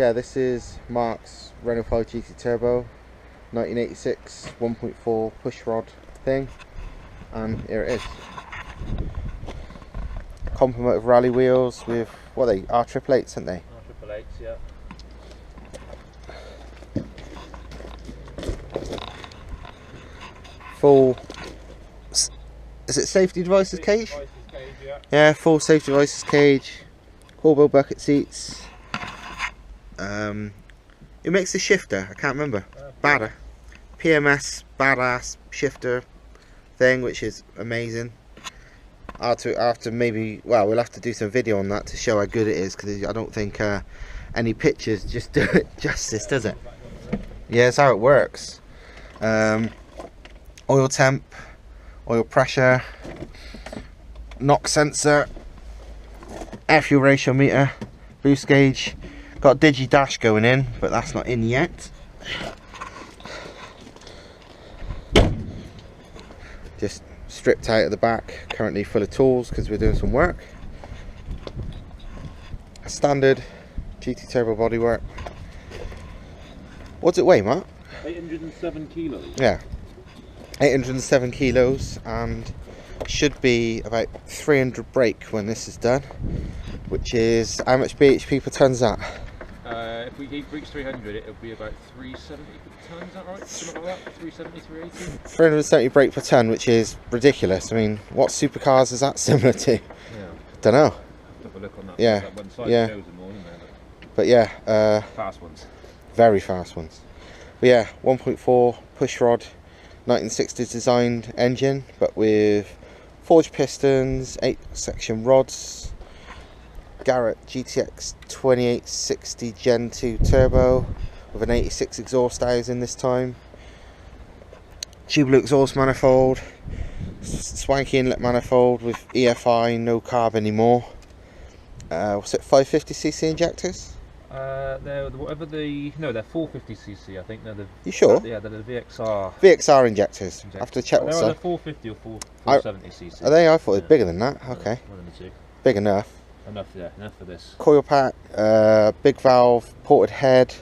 yeah, this is Mark's Renault 5 GT Turbo 1986 1.4 pushrod thing, and here it is. Complement of rally wheels with, what are they, R888s, aren't they? R888s, yeah. Full, is it safety devices cage? Yeah, full safety devices cage, Corbeau bucket seats. It makes the shifter, I can't remember. Bada. PMS badass shifter thing, which is amazing. I'll have to maybe, well, we'll have to do some video on that to show how good it is, because I don't think any pictures just do it justice, does it? Yeah, that's how it works. Oil temp, oil pressure, NOx sensor, air fuel ratio meter, boost gauge. Got digi dash going in, but that's not in yet. Just stripped out at the back, currently full of tools because we're doing some work. A standard GT Turbo bodywork. What's it weigh, Mark? 807 kilos. Yeah, 807 kilos, and should be about 300 brake when this is done, which is, how much bhp per tonne is that? If we reach 300, it'll be about 370 per tonne, is that right? Something like that? 370, 380? 370 brake per tonne, which is ridiculous. I mean, what supercars is that similar to? Yeah. Don't know. Have a look on that. Yeah. That one side Yeah. shows them all, isn't there? But yeah, Fast ones. very fast ones. But yeah, 1.4 pushrod, 1960s designed engine, but with forged pistons, 8-section rods. Garrett GTX2860 Gen 2 turbo with an 86 exhaust housing this time. Tubular exhaust manifold, swanky inlet manifold with EFI, no carb anymore. What's it, 550cc injectors? They're whatever the, no, they're 450cc. I think they're the. You sure? Yeah, they're the VXR. VXR injectors. I have to check what's They're that. 450 or 470cc. Are they? I thought it was bigger than that. Okay. One of the two. Big enough. Enough, yeah, enough for this. Coil pack, big valve, ported head,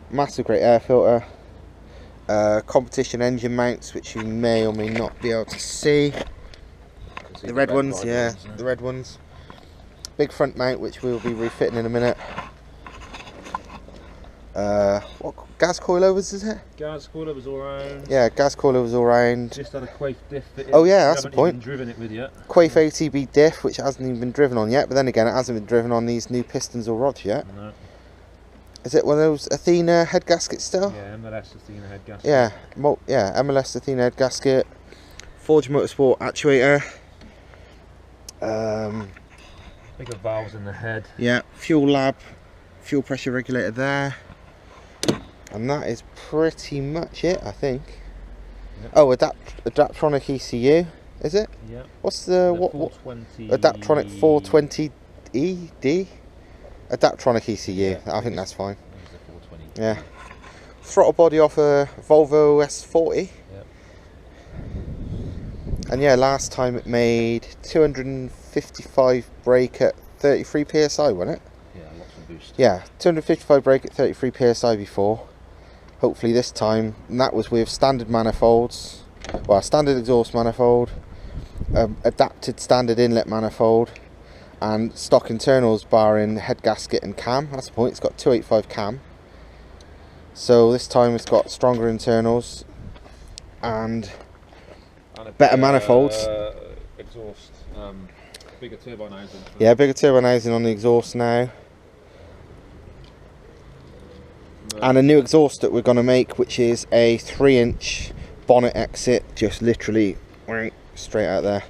massive great air filter, competition engine mounts, which you may or may not be able to see. The red ones, yeah, the red ones. Big front mount, which we'll be refitting in a minute. What gas coilovers is it? Gas coilovers all round. Yeah, gas coilovers all round. Just had a Quaife diff fitted. Oh yeah, that's the point. Haven't even driven it with yet. Quaife ATB diff, which hasn't even been driven on yet, but then again, it hasn't been driven on these new pistons or rods yet. No. Is it one of those Athena head gaskets still? Yeah, MLS Athena head gasket. Yeah, yeah, MLS Athena head gasket, Forge Motorsport actuator. Bigger valves in the head. Yeah, fuel lab, fuel pressure regulator there, and that is pretty much it, I think. Yep. Oh, Adaptronic ECU, is it? Yeah. What's the what? Adaptronic 420ED. Adaptronic ECU. Yeah, I think that's fine. Yeah. Throttle body off a Volvo S40. Yep. And yeah, last time it made 255 brake at 33 psi, wasn't it? Yeah, lots of boost. Yeah, 255 brake at 33 psi before. Hopefully this time, and that was with standard manifolds, well, standard exhaust manifold, adapted standard inlet manifold, and stock internals barring head gasket and cam. That's the point, it's got 285 cam. So this time it's got stronger internals and better manifolds. Exhaust, bigger turbine housing. Yeah, bigger turbine housing on the exhaust now. And a new exhaust that we're going to make, which is a 3-inch bonnet exit, just literally straight out there.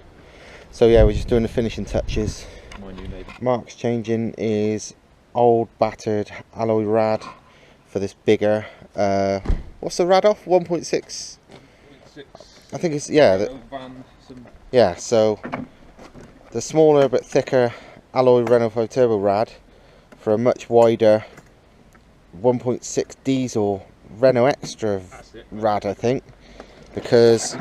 So yeah, we're just doing the finishing touches. My new neighbour. Mark's changing his old battered alloy rad for this bigger, what's the rad off? 1.6? I think it's, yeah. Yeah, so the smaller but thicker alloy Renault 5 Turbo rad for a much wider 1.6 diesel Renault Extra rad, I think, because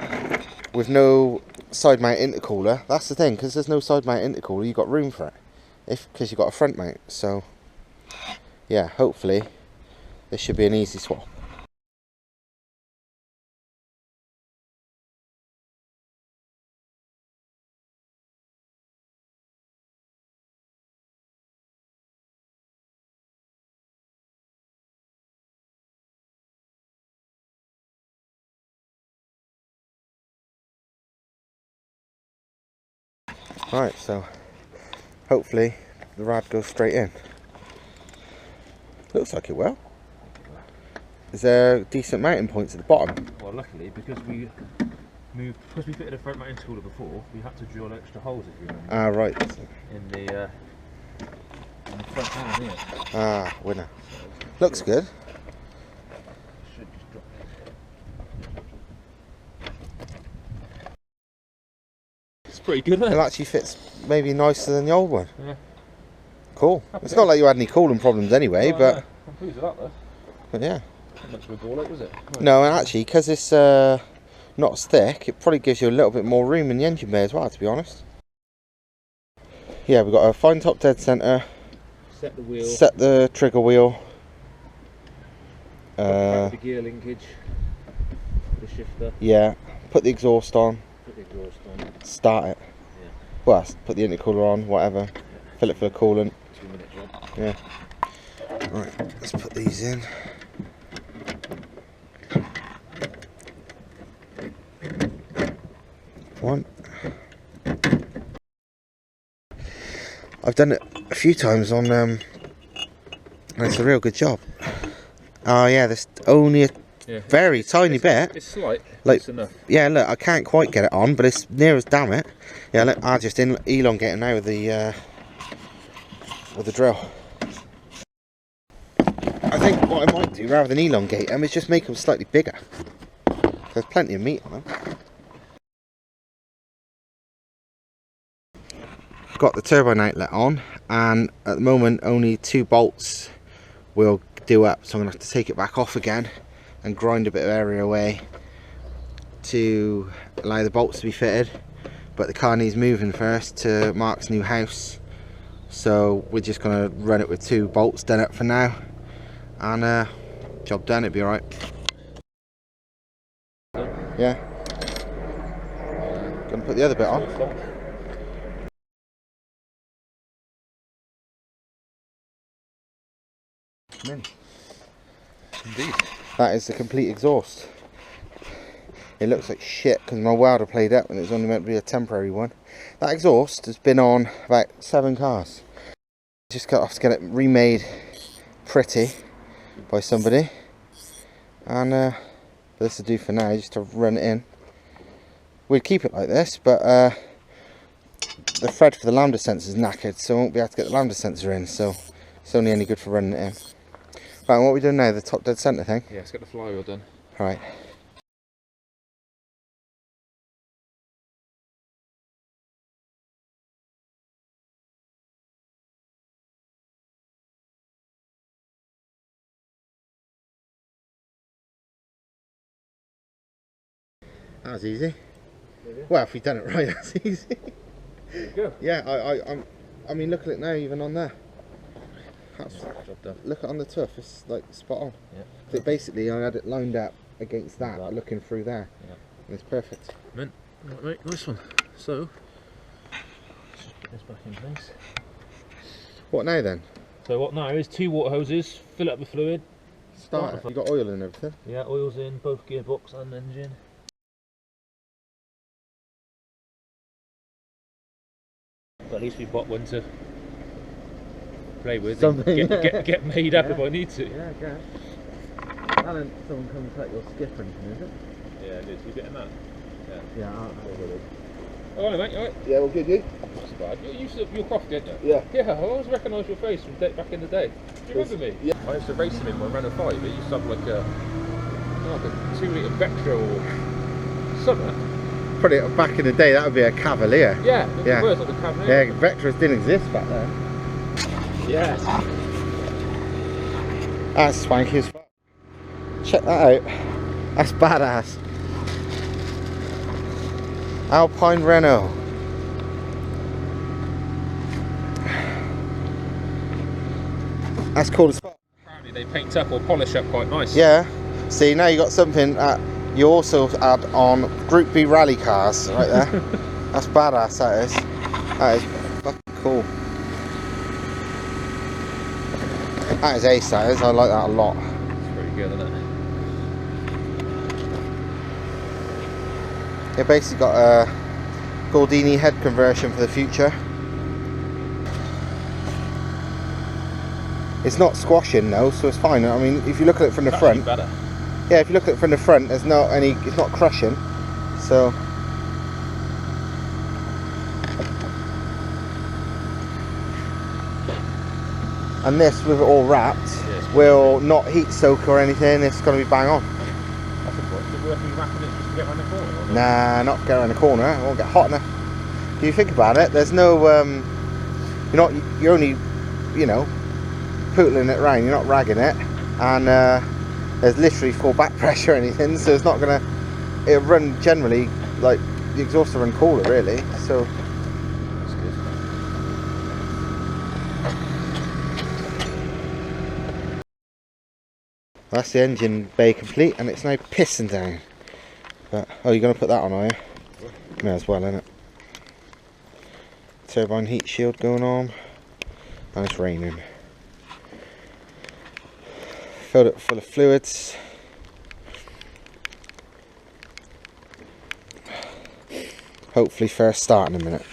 with no side mount intercooler, that's the thing, because there's no side mount intercooler, you've got room for it, because you've got a front mount. So yeah, hopefully this should be an easy swap. Right, so hopefully the rad goes straight in. Looks like it will. Is there decent mounting points at the bottom? Well, luckily, because we fitted a front mounting cooler before, we had to drill extra holes, if you remember. Ah, right. In the front arm here. Ah, winner. Looks good. Should just drop it. It's pretty good, isn't It it? actually fits maybe nicer than the old one. Yeah. Cool. It's not like you had any cooling problems anyway, but no. I'm pleased with that, though. but yeah. Not much of a ball out, was it? Right. No, and actually, because it's not as thick, it probably gives you a little bit more room in the engine bay as well, to be honest. Yeah, we've got a fine top dead centre. Set the wheel. Set the trigger wheel. The gear linkage. The shifter. Yeah. Put the exhaust on. Put the exhaust on. Start it. Yeah. Well, put the intercooler on, whatever. Yeah. Fill it full of coolant. 2-minute job. Yeah. Right, let's put these in. One. I've done it a few times on and it's a real good job. Oh yeah, there's only a very tiny bit. It's slight, like, it's enough. Yeah, look, I can't quite get it on, but it's near as damn it. Yeah, look, I'll just elongate it now with the drill. I think what I might do, rather than elongate them, is just make them slightly bigger. There's plenty of meat on them. Got the turbine outlet on, and at the moment only 2 bolts will do up, so I'm going to have to take it back off again and grind a bit of area away to allow the bolts to be fitted. But the car needs moving first to Mark's new house, so we're just going to run it with 2 bolts done up for now, and job done, it'll be alright. Yeah. Gonna put the other bit on. Indeed. That is the complete exhaust. It looks like shit because my welder played up and it was only meant to be a temporary one. That exhaust has been on about 7 cars. Just got off to get it remade pretty by somebody, and this will do for now, just to run it in. We'd keep it like this, but the thread for the lambda sensor is knackered, so I won't be able to get the lambda sensor in, so it's only any good for running it in. Right, and what are we doing now? The top dead centre thing? Yeah, let's get the flywheel done. Right. That was easy. Yeah. Well, if we've done it right, that's easy. There you go. Yeah, I mean, look at it now, even on there. That's, Job done. look at on the tuff, it's like spot on. Yeah. So basically, I had it lined up against that, looking through there. Yeah. And it's perfect. Mint. Right, mate, nice one. So, just put this back in place. What now then? So what now is 2 water hoses, fill it up with fluid. Start it. You got oil and everything? Yeah, oil's in, both gearbox and engine. But at least we've got one to play with. Something, get made up yeah. if I need to. Yeah, I guess. Alan, someone come and collect your skip or anything, is it? Yeah, it is. You getting that? Yeah. Yeah, Oh, hello, mate. You alright? yeah, well, good, you? Not so bad. You're Croft, didn't you? Yeah. Yeah, I always recognise your face from back in the day. Do you remember me? Yeah. I used to race him in my Renault 5. It used to have like a 2-litre Vectra or something. Probably back in the day, that would be a Cavalier. Yeah, Yeah. it was like a Cavalier. Yeah, Vectras didn't exist back then. Yes. That's swanky as fuck. Check that out. That's badass. Alpine Renault. That's cool as fuck. They paint up or polish up quite nice. Yeah. See, now you got something that you also add on Group B rally cars right there. That's badass, that is. That is fucking cool. That is ace, that is. I like that a lot. It's pretty good, isn't it? It basically got a Gordini head conversion for the future. It's not squashing though, so it's fine. I mean, if you look at it from the front, better. yeah, if you look at it from the front, there's not any. It's not crushing. So, and this with it all wrapped, will not heat soak or anything. It's going to be bang on. That's important. Is it worth me wrapping it just to get around the corner? Or not? Nah, not to get around the corner. It won't get hot enough. If you think about it, there's no. You're only, you know, pootling it round. You're not ragging it, and there's literally full back pressure or anything, so it's not gonna. It'll run generally like the exhaust will run cooler, really. So. That's good. That's the engine bay complete, and it's now pissing down. But oh, you're gonna put that on, are you? May as well, innit? Turbine heat shield going on, and it's raining. Filled it full of fluids. Hopefully first start in a minute.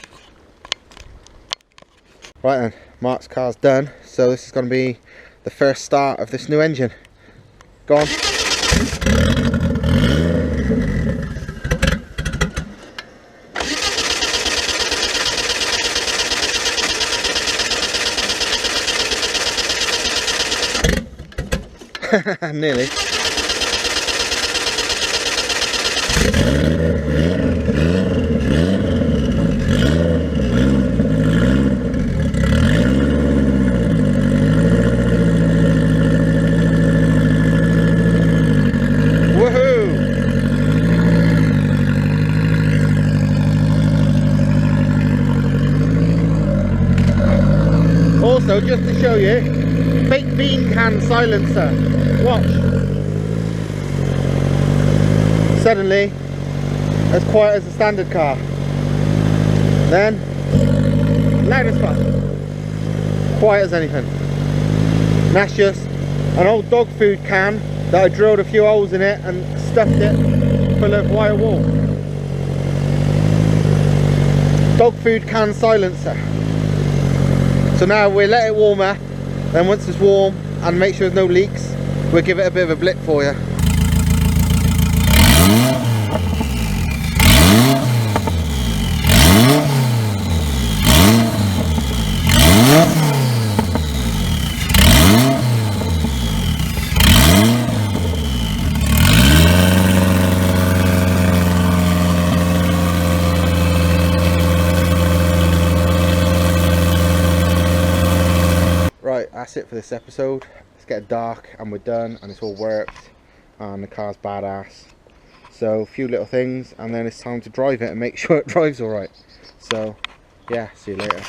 Right then, Mark's car's done, so this is going to be the first start of this new engine. Go on. Nearly. Also, just to show you, fake bean can silencer. Watch. Suddenly, as quiet as a standard car. Then, loud as fuck. Quiet as anything. And that's just an old dog food can that I drilled a few holes in it and stuffed it full of wire wool. Dog food can silencer. So now we'll let it warmer, then once it's warm and make sure there's no leaks, we'll give it a bit of a blip for you. Right, that's it for this episode. It's getting dark and we're done and it's all worked and the car's badass. So a few little things and then it's time to drive it and make sure it drives alright. So yeah, see you later.